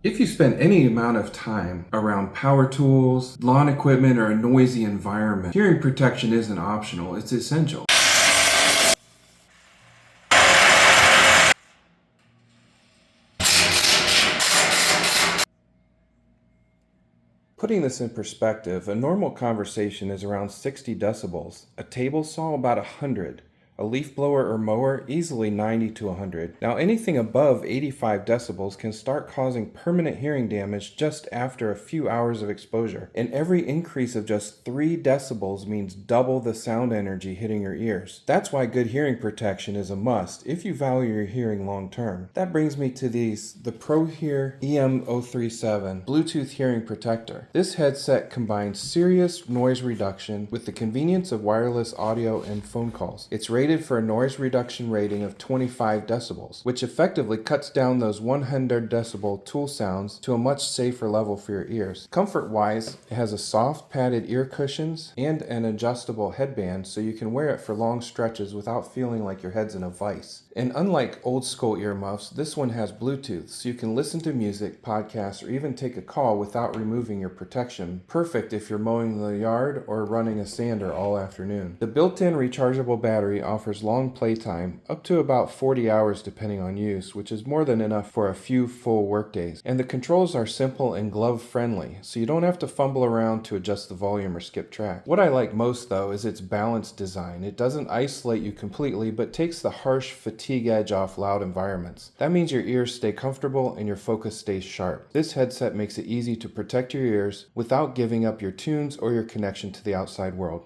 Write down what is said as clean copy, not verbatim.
If you spend any amount of time around power tools, lawn equipment, or a noisy environment, hearing protection isn't optional, it's essential. Putting this in perspective, a normal conversation is around 60 decibels, a table saw about 100, a leaf blower or mower easily 90 to 100. Now anything above 85 decibels can start causing permanent hearing damage just after a few hours of exposure. And every increase of just 3 decibels means double the sound energy hitting your ears. That's why good hearing protection is a must if you value your hearing long term. That brings me to the PROHEAR EM037 Bluetooth Hearing Protector. This headset combines serious noise reduction with the convenience of wireless audio and phone calls. It's rated for a noise reduction rating of 25 decibels, which effectively cuts down those 100 decibel tool sounds to a much safer level for your ears. Comfort-wise, it has a soft padded ear cushions and an adjustable headband so you can wear it for long stretches without feeling like your head's in a vice. And unlike old school earmuffs, this one has Bluetooth, so you can listen to music, podcasts, or even take a call without removing your protection. Perfect if you're mowing the yard or running a sander all afternoon. The built-in rechargeable battery offers long playtime, up to about 40 hours depending on use, which is more than enough for a few full workdays. And the controls are simple and glove-friendly, so you don't have to fumble around to adjust the volume or skip track. What I like most though is its balanced design. It doesn't isolate you completely, but takes the harsh fatigue edge off loud environments. That means your ears stay comfortable and your focus stays sharp. This headset makes it easy to protect your ears without giving up your tunes or your connection to the outside world.